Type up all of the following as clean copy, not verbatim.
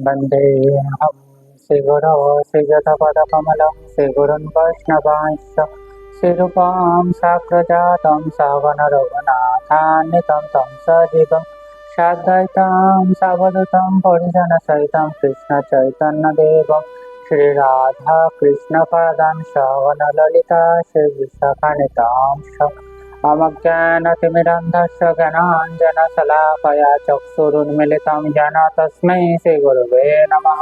वन्देऽहं श्रीगुरो श्रीयुतपदकमलं श्रीगुरुन् वैष्णवांश्च श्रीरूपां साग्रजातं सवनरघुनाथान्वितं तं सजीवं साद्वैतं सावधूतं परिजनसहितं कृष्णचैतन्यदेवं श्रीराधाकृष्णपादां सवनललिता श्रीविशाखान्वितांश्च अमज्ञानतिमिरन्धस्य ज्ञानाञ्जनशलाकया चक्षुरुन्मिलितं येन तस्मै श्रीगुरवे नमः।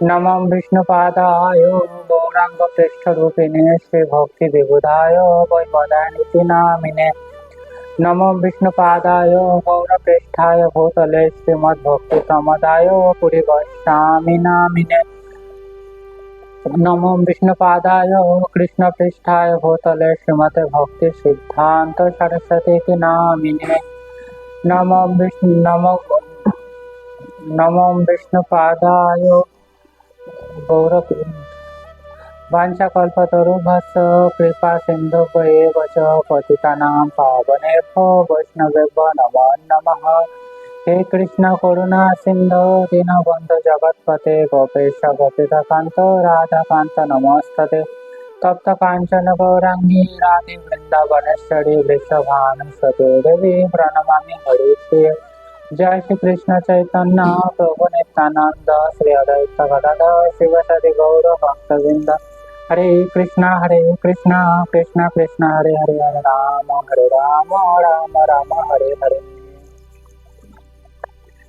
नमो विष्णुपादाय गौराङ्गपृष्ठरूपिणे श्रीभक्तिविबुधाय वैपदानिति नामिने। नमो विष्णुपादाय गौरपृष्ठाय भूतले श्रीमद्भक्तिप्रमदाय पुरिवैष्णामि नामिने। नमो विष्णुपादाय कृष्णपृष्ठाय भूतले श्रीमते भक्ति सिद्धांत सरस्वती नामिने। नमो विष्णुपादाय गौर वाञ्छाकल्पतरुभ्यश्च कृपा सिन्धुभ्येव च पतितानां पावनेभ्यो वैष्णवेभ्यो नमो नमः। हे कृष्ण करुणा सिंधु दीनबन्धु जगत्पते गोपेश गोपिकान्त राधाकान्त नमोस्तुते। तप्त काञ्चन गौराङ्गी राधे वृन्दावनेश्वरी वृषभानुसुते देवी प्रणमामि हरिप्रिये। जय श्री कृष्ण चैतन्य प्रभु नित्यानंद श्री अद्वैत गदाधर शिवसदि गौर भक्तवृंद। हरे Krishna Krishna Krishna Hare Hare Hare Ram Ram Hare Hare.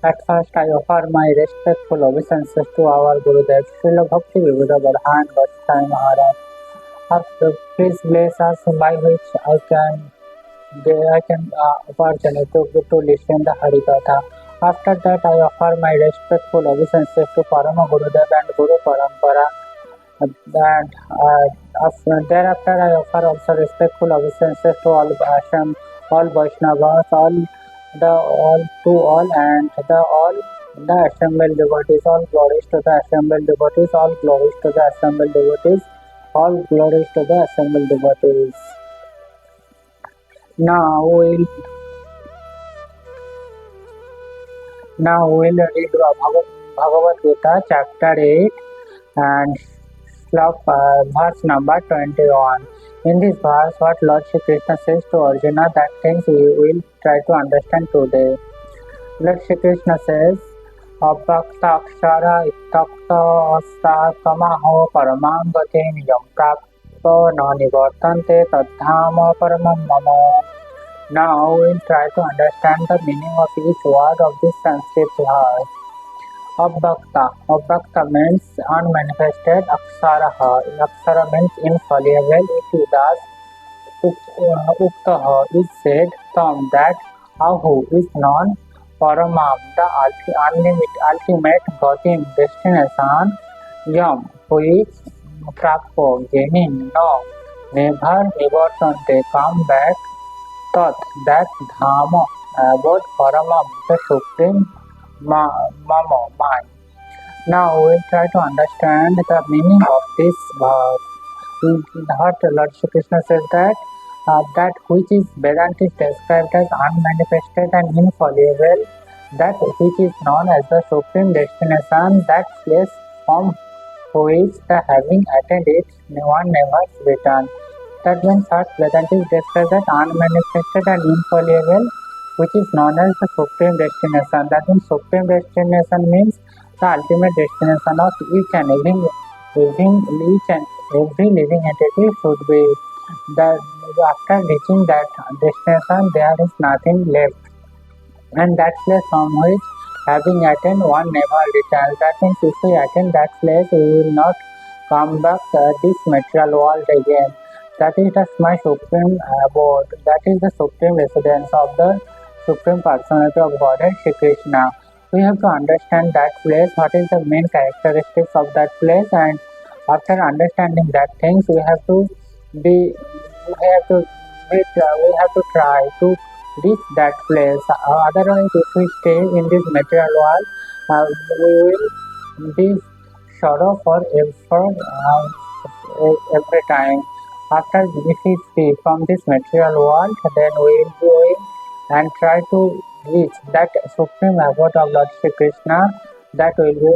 At first, I offer my respectful obeisances to our Gurudev, Srila Bhakti Vibuddha Bardhan Goswami Maharaj. Please bless us by which I can opportunity to listen the Harikatha. After that, I offer my respectful obeisances to Parama Gurudev and Guru Parampara. Thereafter, I offer also respectful obeisances to all Ashram, all Vaishnavas, and the assembled devotees. All glories to the assembled devotees. All glories to the assembled devotees. All glories to the assembled devotees. Now we'll read Bhagavad Gita chapter 8 and verse number 21. In this verse, what Lord Shri Krishna says to Arjuna, that things we will try to understand today. Lord Shri Krishna says, Abhakta akshara ittakta astakamaho paramam gatim yam prapto na nivartante tadhama paramam mama. Now we'll try to understand the meaning of each word of this Sanskrit verse. Abhakta means unmanifested. Aksharaha. Akshara means infallible. Itidas. Uktaha is said. Tam that. Ahu is known. Paramam the ultimate Gatim destination. Yam who is Prapo gaining. No. Never nivartante come back. Tat that Dhama Abode Paramam the Supreme Mama mind. Now we will try to understand the meaning of this verse. What Lord Shri Krishna says that which is Vedanta is described as unmanifested and infallible, that which is known as the supreme destination, that place from which the having attained it one never return. That means first Vedanta is described as unmanifested and infallible, which is known as the supreme destination. That means supreme destination means the ultimate destination of each and every living entity should be that after reaching that destination there is nothing left, and that place from which having attained one never returns. That means if we attain that place we will not come back this material world again. That is my supreme abode. That is the supreme residence of the Supreme Personality of Godhead, Shri Krishna. We have to understand that place, what is the main characteristics of that place, and after understanding that things, we have to try to reach that place. Otherwise, if we stay in this material world, we will be sorrow for every time. After if we free from this material world, then we will go in and try to reach that supreme abode of Lord Shri Krishna. that will be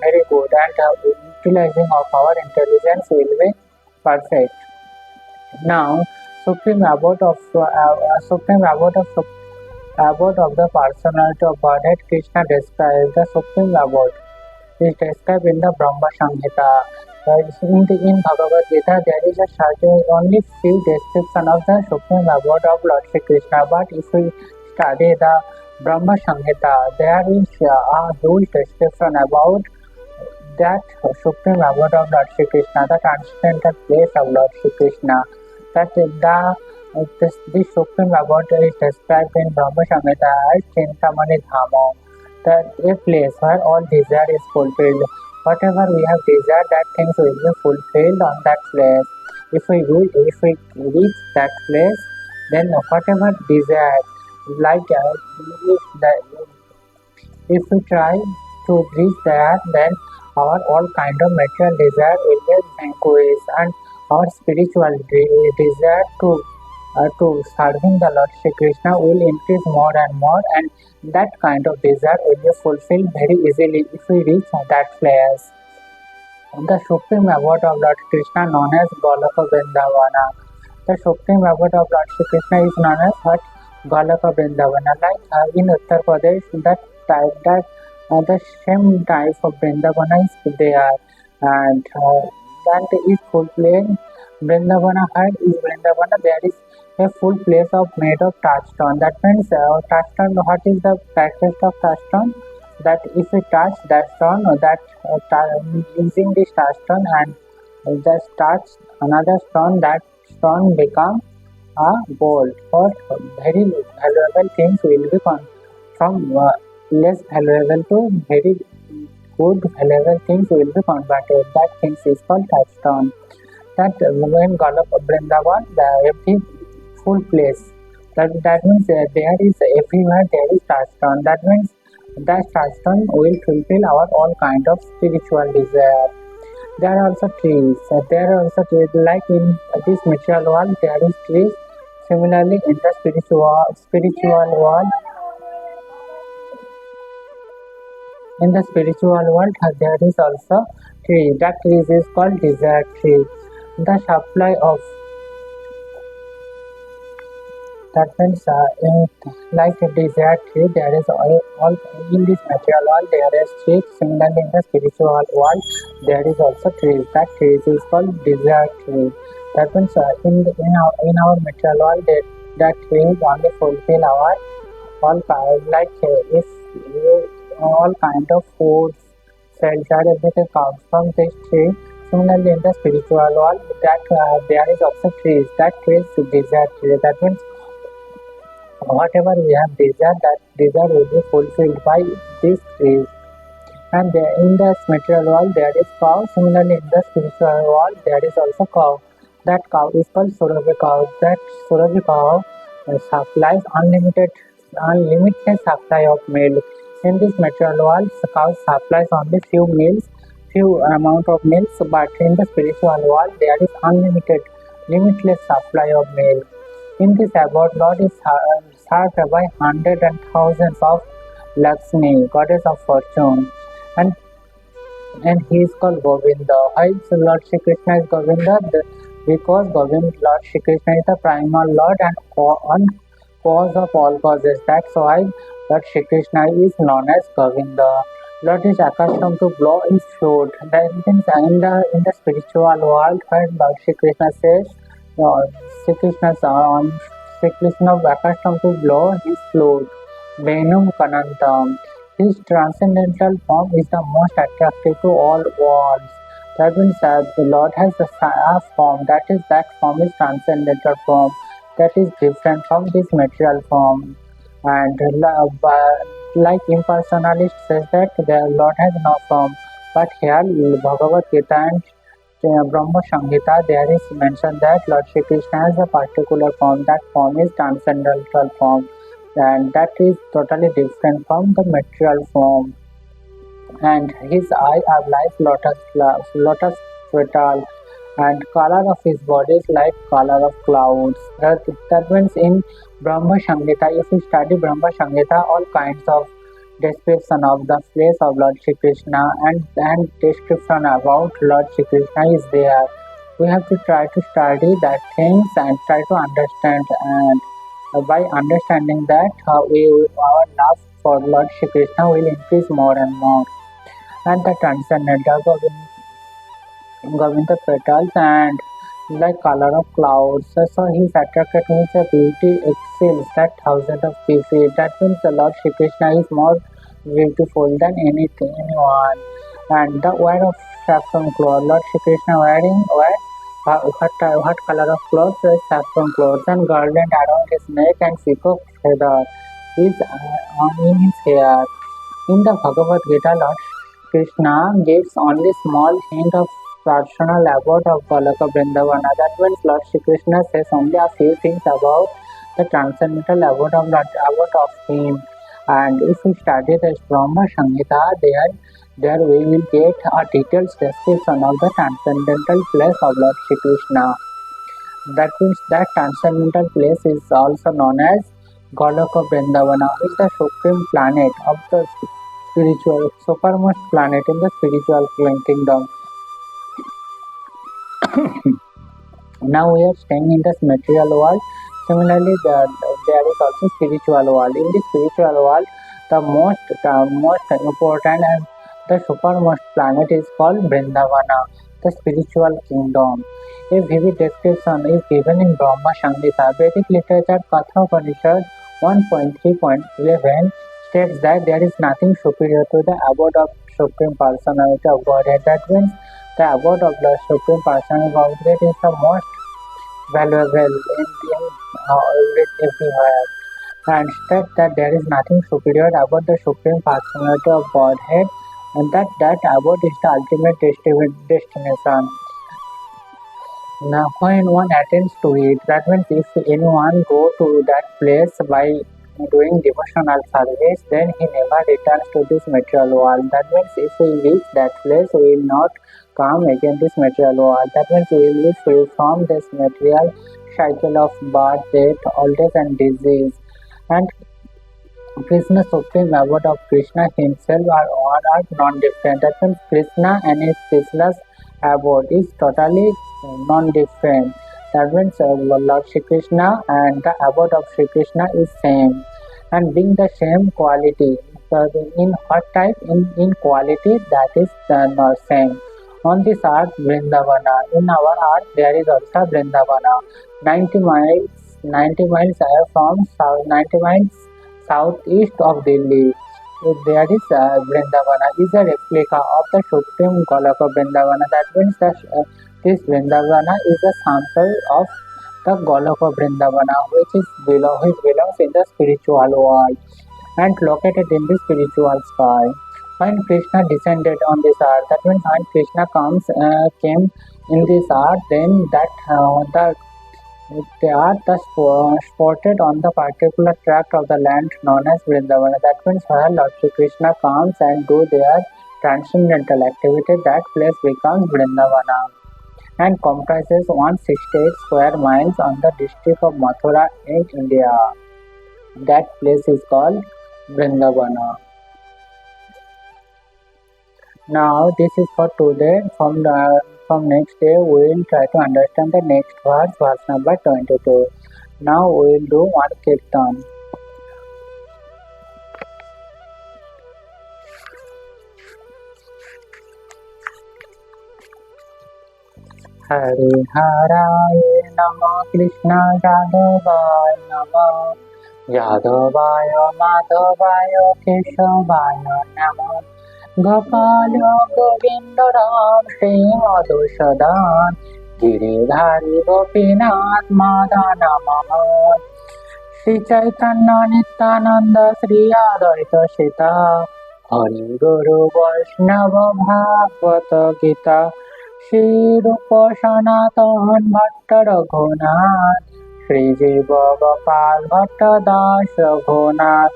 very good, and utilizing of our intelligence will be perfect. Now, Abode of the personality of Godhead, Krishna describes the Supreme Abode. Is described in the Brahma Samhita. In Bhagavad Gita, there is a certain only few description of the Supreme Abode of Lord Shri Krishna. But if we study the Brahma Samhita, there is a huge description about that Supreme Abode of Lord Shri Krishna, the transcendental place of Lord Shri Krishna. That this Supreme Abode is described in Brahma Samhita as Chintamani Dhama. That a place where all desire is fulfilled. Whatever we have desired, that things will be fulfilled on that place. If we reach that place, then whatever desire, like if we try to reach there, then our all kind of material desire will be vanquished, and our spiritual desire to serving the Lord Shri Krishna will increase more and more, and that kind of desire will be fulfilled very easily if we reach that place. The Supreme Abode of Lord Krishna known as Golaka Vrindavana. The Supreme Abode of Lord Shri Krishna is known as what? Golaka Vrindavana. Like in Uttar Pradesh, the same type of Vrindavana is there, and that is full plain. Vrindavana, height is Vrindavana, there is a full place of made of touchstone. That means touchstone, what is the characteristic of touchstone? That if we touch that stone, using this touchstone and just touch another stone, that stone become a gold, or very valuable things will be from less valuable to very good valuable things will be converted. That things is called touchstone. That when Golaka Vrindavan, every full place. That means there is everywhere there is touchstone. That means that touchstone will fulfill our all kind of spiritual desire. There are also trees. There are also trees. Like in this material world, there is trees. Similarly, in the spiritual world, there is also tree. That tree is called desire tree. The supply of that means like a desire tree, there is all in this material world there is trees. Similarly, in the spiritual world there is also trees. That trees is called desire tree. That means in our material world that trees only fulfill our all if all kind of foods, shelter, everything comes from this tree. Similarly, in the spiritual world, that there is also trees. That trees desire tree. That means whatever we have desired, that desire will be fulfilled by these trees. And in the material world, there is cow. Similarly, in the spiritual world, there is also cow. That cow is called Surabhi cow. That Surabhi cow supplies unlimited supply of milk. In this material world, the cow supplies only few amount of milk, but in the spiritual world, there is limitless supply of milk. In this abode, Lord is served by hundreds and thousands of Lakshmi, goddess of fortune, and he is called Govinda. Why Lord Shri Krishna is Govinda? Because Lord Shri Krishna is the primal Lord and cause of all causes. That's why Lord Shri Krishna is known as Govinda. Lord is accustomed to blow his flute. That means in the spiritual world, when Lord Shri Krishna says, Shri Krishna is accustomed to blow his flute. Venum Kanantam. His transcendental form is the most attractive to all worlds. That means the Lord has a form. That form is transcendental form. That is different from this material form. And like impersonalist says that the Lord has no form. But here Bhagavad Gita and Brahma Samhita, there is mentioned that Lord Shri Krishna has a particular form. That form is transcendental form, and that is totally different from the material form. And his eyes are like lotus petal, and color of his body is like color of clouds. That means in Brahma Samhita, if we study Brahma Samhita, all kinds of description of the place of Lord Shri Krishna and description about Lord Shri Krishna is there. We have to try to study that things and try to understand, and by understanding that our love for Lord Shri Krishna will increase more and more. And the Transcendental Govinda petals and like color of clouds. So he is attracted to his beauty excels that thousand of species. That means the Lord Shri Krishna is more beautiful than anyone. And the wear of saffron cloth, Lord Shri Krishna what color of clothes? Saffron clothes, and garland around his neck and peacock feather is on his hair. In the Bhagavad Gita, Lord Krishna gives only small hint of personal abode of Goloka Vrindavana. That means Lord Shri Krishna says only a few things about the transcendental abode of him. And if we study the Brahma Samhita, there we will get a detailed description of the transcendental place of Lord Shri Krishna. That means that transcendental place is also known as Goloka Vrindavana, is the supreme planet of the spiritual, supermost planet in the spiritual kingdom. Now we are staying in this material world. Similarly, there is also spiritual world. In the spiritual world, the most important and the supermost planet is called Vrindavana, the spiritual kingdom. A vivid description is given in Brahma Samhita. Vedic literature Kathopanishad 1.3.11 states that there is nothing superior to the abode of Supreme Personality of Godhead. That means the abode of the Supreme Personality of Godhead is the most valuable everywhere, and state that there is nothing superior about the Supreme Personality of Godhead, and that abode is the ultimate destination. Now, when one attends to it, that means if anyone go to that place by doing devotional service, then he never returns to this material world. That means if we reach that place, we will not come again this material world. That means we will be free from this material cycle of birth, death, old age and disease. And Krishna, supreme abode of Krishna himself are non-different. That means Krishna and his Krishna's abode is totally non-different. That means Lord Shri Krishna and the abode of Shri Krishna is same, and being the same quality. So in what type? In quality, that is not same. On this earth, Vrindavana. In our earth, there is also Vrindavana. 90 miles from 90 miles southeast of Delhi. There is Vrindavana is a replica of the Supreme Goloka Vrindavana. That means that this Vrindavana is a sample of the Goloka Vrindavana, which belongs in the spiritual world and located in the spiritual sky. When Krishna descended on this earth, that means when Krishna came in this earth, then the earth spotted on the particular tract of the land known as Vrindavana. That means where Lord Shri Krishna comes and do their transcendental activity, that place becomes Vrindavana and comprises 168 square miles on the district of Mathura in India. That place is called Vrindavana. Now this is for today. From next day we will try to understand the next verse number 22. Now we will do one kirtan. Hari Haraya Nama Krishna Yadavaya Nama Yadavaya Madhavaya Keshavaya Nama Gopala Govinda Ram Shri Madhu Sadhan Giridhari Gopinath Madana Maha Shri Chaitanya Nityananda Shri Advaita Sita Hari Guru Vaishnava Bhagavata Gita Shri Rupa Sanatan Bhatta Raghunath Shri Jiva Gopal Bhatta Das Raghunath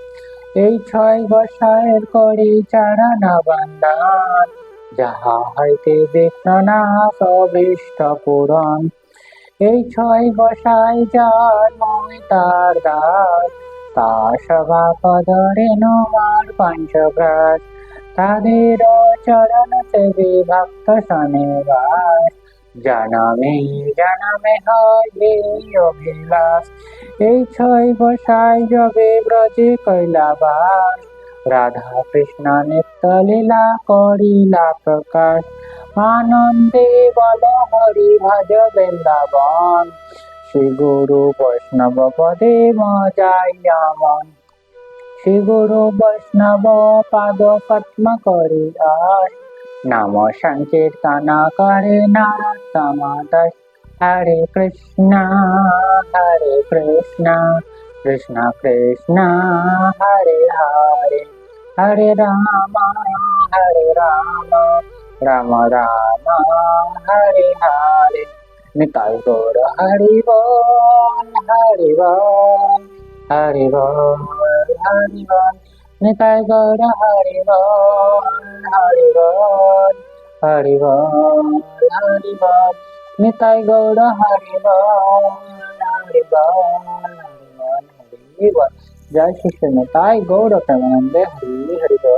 এই ছয় বছর করি চরণ বন্দন যাহা হইতে বিঘ্ননাশ অভীষ্ট পূরণ এই ছয় বসাই যার মই তার দাস তা সভাপদরে নমার পঞ্চগ্রাস তাদের চরণ সেবী ভক্ত শনিবাস জনমে জনমে হয় এই অভিলাষ এই ছয় বসাই যবে ব্রজে কৈলাবাস রাধা কৃষ্ণ নিত্য লীলা করিলা প্রকাশ আনন্দে বল হরি ভজ বৃন্দাবন শ্রী গুরু বৈষ্ণব পদে মজাইয়া মন শ্রী গুরু বৈষ্ণব পাদ পদ্ম করি আস নাম সংকীর্তন করে নারোত্তমদাস হরে কৃষ্ণ কৃষ্ণ কৃষ্ণ হরে হরে হরে রাম রাম রাম হরে হরে নিতাই গৌর হরি বল হরি বল হরি বল হরি বল নিতাই গৌর হরি বল হরি বল হরি বল হরি বল নিতাই গৌর হরি বল হরি বল হরি বল জয় শ্রী কৃষ্ণ নিতাই গৌর প্রেমানন্দে হরি হরি বল।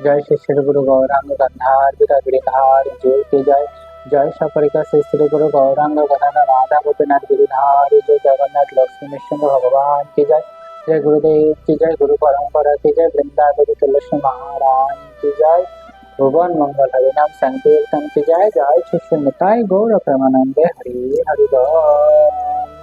जय श्री श्री गुरु गौरांग गंधार गिरिधार जय की जय जय सपरिका श्री श्री गुरु गौरांग गंधार राधा गोपीनाथ गिरिधार जय जगन्नाथ लक्ष्मी नृसिंह भगवान की जय जय गुरुदेव की जय गुरु परंपरा की जय वृंदावन तुलसी महारानी की जय भुवन मंगल हरिनाम संकीर्तन की जय जय श्री श्री निताई गौर प्रेमानंदे हरि हरि बोल।